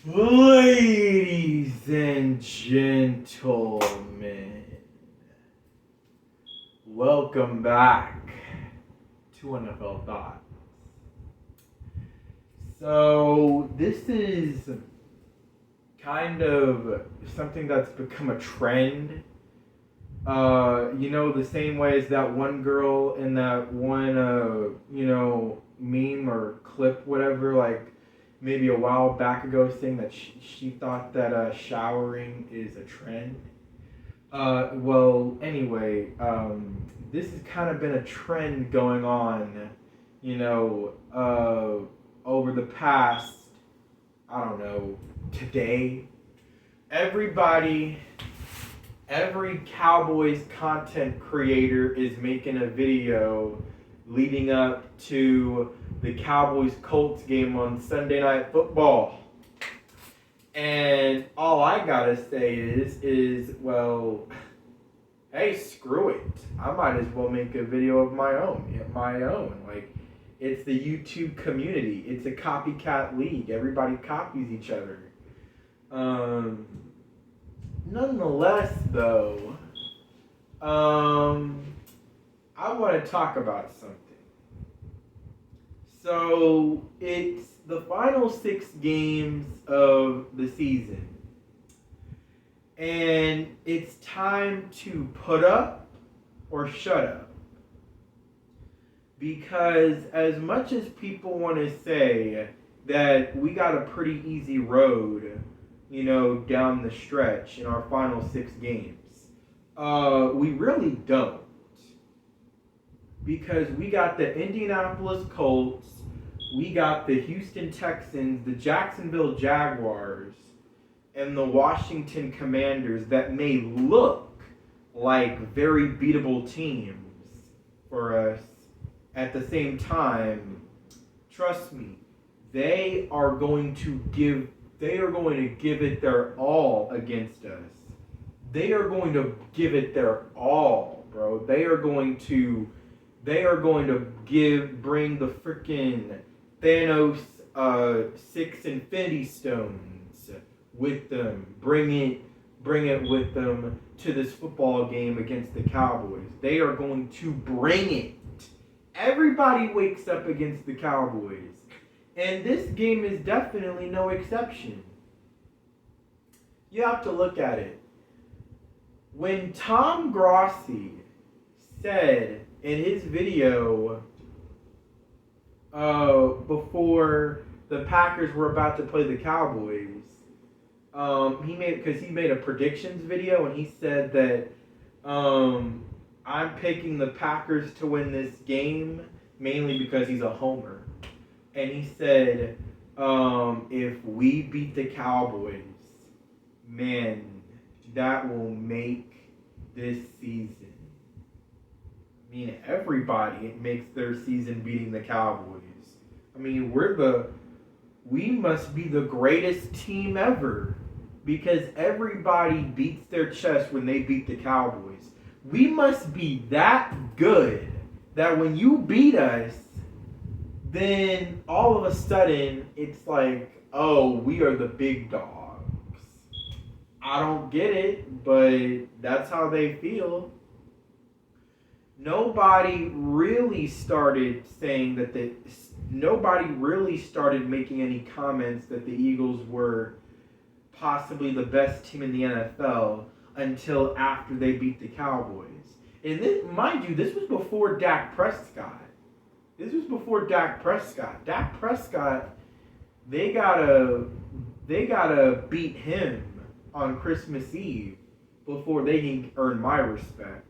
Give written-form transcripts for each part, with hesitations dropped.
Ladies and gentlemen, welcome back to NFL Thoughts. So, this is kind of something that's become a trend. The same way as that one girl in that one, meme or clip, whatever, like maybe a while back ago, saying that she thought that showering is a trend. This has kind of been a trend going on, over the past, I don't know, today. Everybody, every Cowboys content creator is making a video leading up to the Cowboys Colts game on Sunday Night Football. And all I gotta say is well, hey, screw it. I might as well make a video of my own. Like, it's the YouTube community. It's a copycat league. Everybody copies each other. Nonetheless, though, I want to talk about something. So, it's the final 6 games of the season. And it's time to put up or shut up. Because as much as people want to say that we got a pretty easy road, down the stretch in our final 6 games, we really don't. Because we got the Indianapolis Colts, we got the Houston Texans, the Jacksonville Jaguars, and the Washington Commanders that may look like very beatable teams for us. At the same time, trust me, they are going to give it their all against us. They are going to give it their all, bro. They are going to bring the freaking Thanos 6 Infinity Stones with them. Bring it with them to this football game against the Cowboys. They are going to bring it. Everybody wakes up against the Cowboys. And this game is definitely no exception. You have to look at it. When Tom Grossi said in his video before the Packers were about to play the Cowboys, he made a predictions video, and he said that I'm picking the Packers to win this game mainly because he's a homer. And he said, if we beat the Cowboys, man, that will make this season. I mean, everybody makes their season beating the Cowboys. I mean, we must be the greatest team ever because everybody beats their chest when they beat the Cowboys. We must be that good that when you beat us, then all of a sudden it's like, oh, we are the big dogs. I don't get it, but that's how they feel. Nobody really started making any comments that the Eagles were possibly the best team in the NFL until after they beat the Cowboys. And this, mind you, this was before Dak Prescott. Dak Prescott, they gotta beat him on Christmas Eve before they can earn my respect.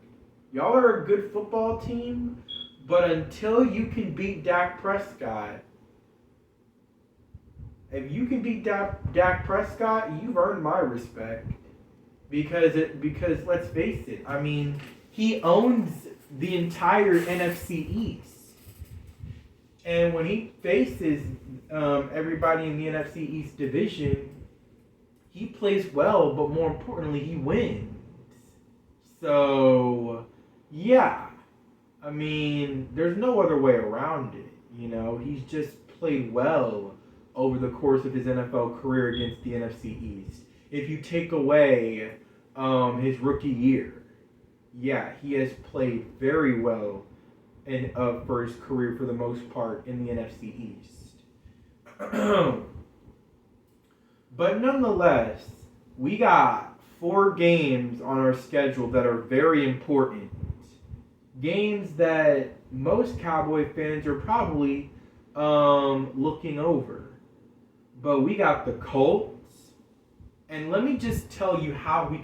Y'all are a good football team, but until you can beat Dak Prescott, if you can beat Dak Prescott, you've earned my respect. Because let's face it, I mean, he owns the entire NFC East. And when he faces everybody in the NFC East division, he plays well, but more importantly, he wins. So, yeah. I mean, there's no other way around it. He's just played well over the course of his NFL career against the NFC East. If you take away his rookie year, yeah, he has played very well for his career for the most part in the NFC East. But nonetheless, we got 4 games on our schedule that are very important. Games that most Cowboy fans are probably looking over. But we got the Colts. And let me just tell you how we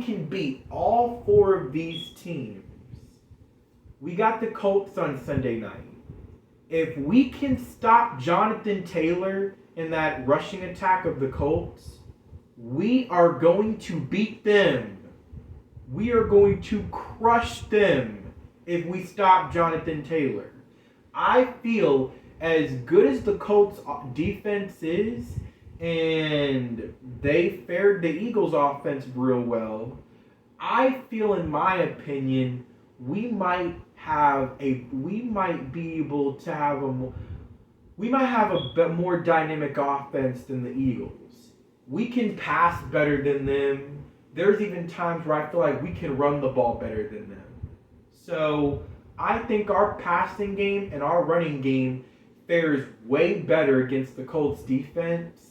can beat all 4 of these teams. We got the Colts on Sunday night. If we can stop Jonathan Taylor in that rushing attack of the Colts, we are going to beat them. We are going to crush them if we stop Jonathan Taylor. I feel as good as the Colts defense is, and they fared the Eagles offense real well, I feel, in my opinion, we might have a more dynamic offense than the Eagles. We can pass better than them. There's even times where I feel like we can run the ball better than them. So I think our passing game and our running game fares way better against the Colts defense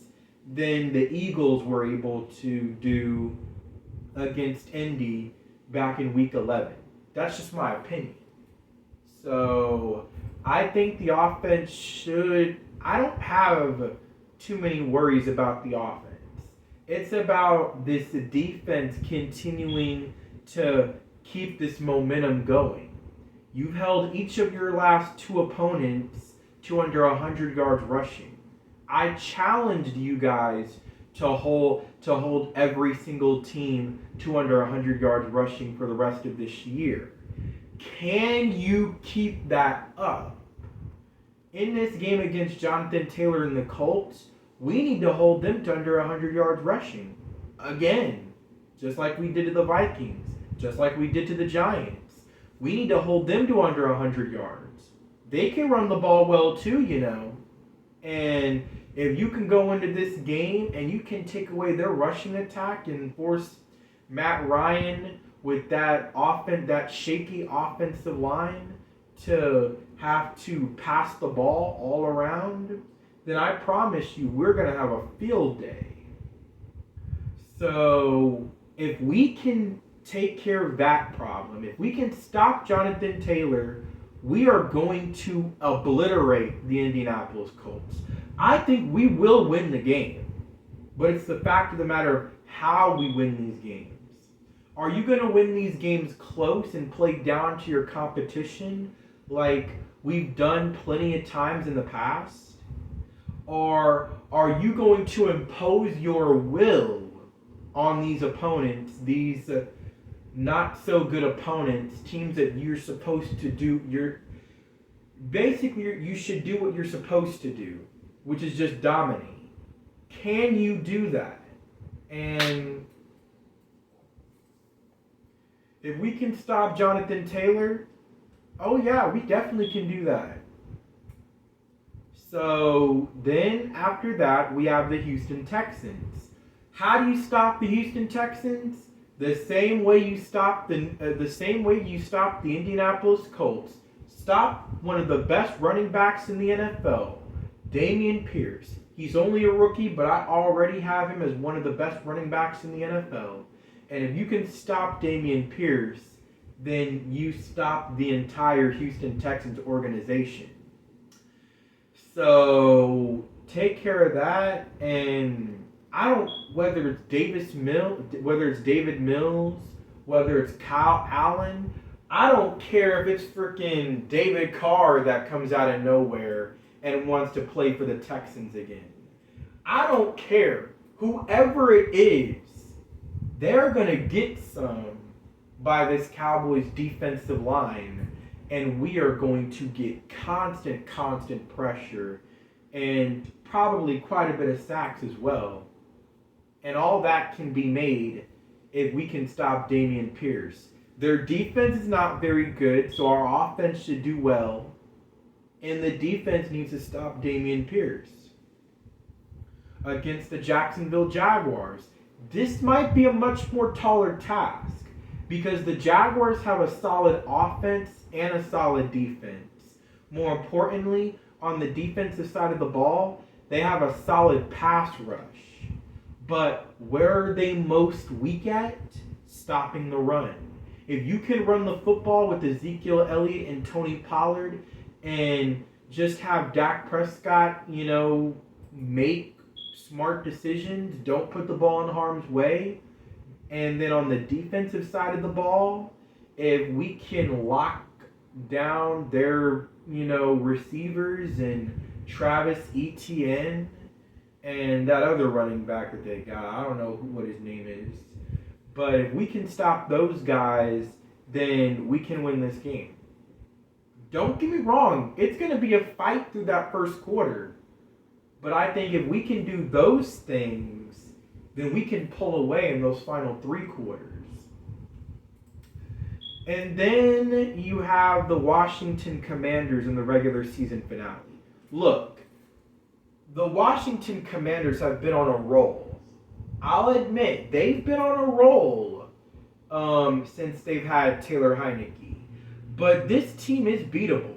than the Eagles were able to do against Indy back in week 11. That's just my opinion. So I think the offense I don't have too many worries about the offense. It's about this defense continuing to keep this momentum going. You've held each of your last 2 opponents to under 100 yards rushing. I challenged you guys to hold every single team to under 100 yards rushing for the rest of this year. Can you keep that up? In this game against Jonathan Taylor and the Colts, we need to hold them to under 100 yards rushing. Again, just like we did to the Vikings, just like we did to the Giants. We need to hold them to under 100 yards. They can run the ball well too, you know. And if you can go into this game and you can take away their rushing attack and force Matt Ryan with that shaky offensive line to have to pass the ball all around, then I promise you we're going to have a field day. So if we can take care of that problem, if we can stop Jonathan Taylor, we are going to obliterate the Indianapolis Colts. I think we will win the game, but it's the fact of the matter of how we win these games. Are you going to win these games close and play down to your competition like we've done plenty of times in the past? Or are you going to impose your will on these opponents, these not so good opponents, teams that you're supposed to do? You should do what you're supposed to do, which is just dominate. Can you do that? And if we can stop Jonathan Taylor, oh yeah, we definitely can do that. So then after that, we have the Houston Texans. How do you stop the Houston Texans? The same way you stop the Indianapolis Colts. Stop one of the best running backs in the NFL, Dameon Pierce. He's only a rookie, but I already have him as one of the best running backs in the NFL. And if you can stop Dameon Pierce, then you stop the entire Houston Texans organization. So take care of that, and whether it's David Mills, whether it's Kyle Allen, I don't care if it's freaking David Carr that comes out of nowhere and wants to play for the Texans again. I don't care. Whoever it is, they're going to get some by this Cowboys defensive line, and we are going to get constant pressure and probably quite a bit of sacks as well. And all that can be made if we can stop Dameon Pierce. Their defense is not very good, so our offense should do well. And the defense needs to stop Dameon Pierce. Against the Jacksonville Jaguars, this might be a much more taller task because the Jaguars have a solid offense and a solid defense. More importantly, on the defensive side of the ball, they have a solid pass rush. But where are they most weak at? Stopping the run. If you can run the football with Ezekiel Elliott and Tony Pollard and just have Dak Prescott, make smart decisions, don't put the ball in harm's way. And then on the defensive side of the ball, if we can lock down their, receivers and Travis Etienne and that other running back that they got, I don't know what his name is. But if we can stop those guys, then we can win this game. Don't get me wrong, it's going to be a fight through that first quarter. But I think if we can do those things, then we can pull away in those final 3 quarters. And then you have the Washington Commanders in the regular season finale. Look, the Washington Commanders have been on a roll. I'll admit, they've been on a roll since they've had Taylor Heineke. But this team is beatable.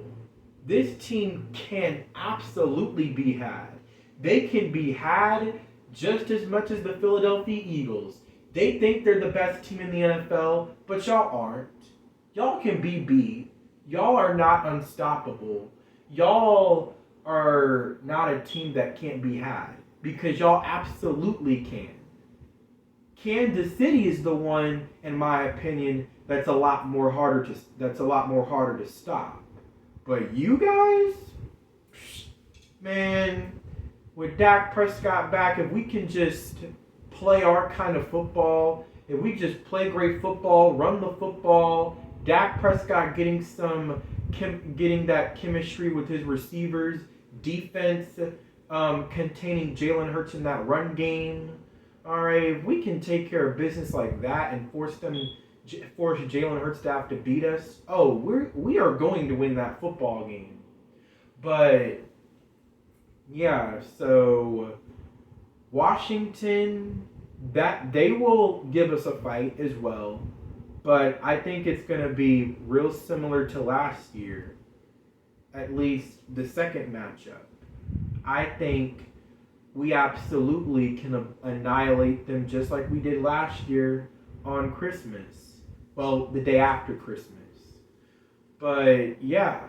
This team can absolutely be had. They can be had just as much as the Philadelphia Eagles. They think they're the best team in the NFL, but y'all aren't. Y'all can be beat. Y'all are not unstoppable. Y'all are not a team that can't be had because y'all absolutely can. Kansas City is the one, in my opinion, that's a lot more harder to stop. But you guys, man, with Dak Prescott back, if we can just play our kind of football, if we just play great football, run the football, Dak Prescott getting that chemistry with his receivers, defense containing Jalen Hurts in that run game. All right, if we can take care of business like that and force Jalen Hurts to have to beat us, we are going to win that football game. But yeah, so Washington, that they will give us a fight as well. But I think it's going to be real similar to last year, at least the second matchup. I think we absolutely can annihilate them just like we did last year on Christmas. Well, the day after Christmas. But yeah,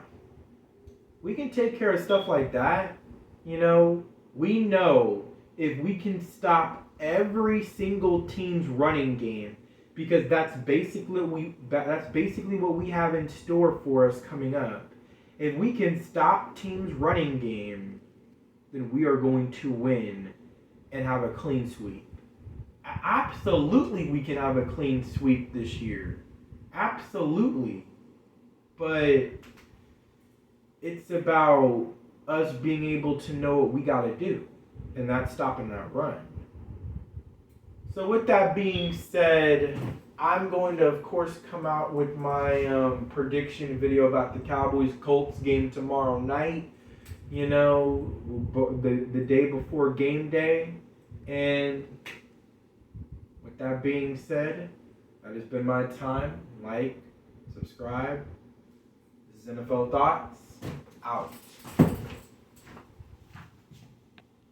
we can take care of stuff like that. We know if we can stop every single team's running game, because that's basically what we have in store for us coming up. If we can stop teams' running game, then we are going to win and have a clean sweep. Absolutely, we can have a clean sweep this year. Absolutely. But it's about us being able to know what we got to do, and that's stopping that run. So with that being said, I'm going to, of course, come out with my prediction video about the Cowboys-Colts game tomorrow night, the day before game day. And with that being said, that has been my time. Like, subscribe. This is NFL Thoughts. Out.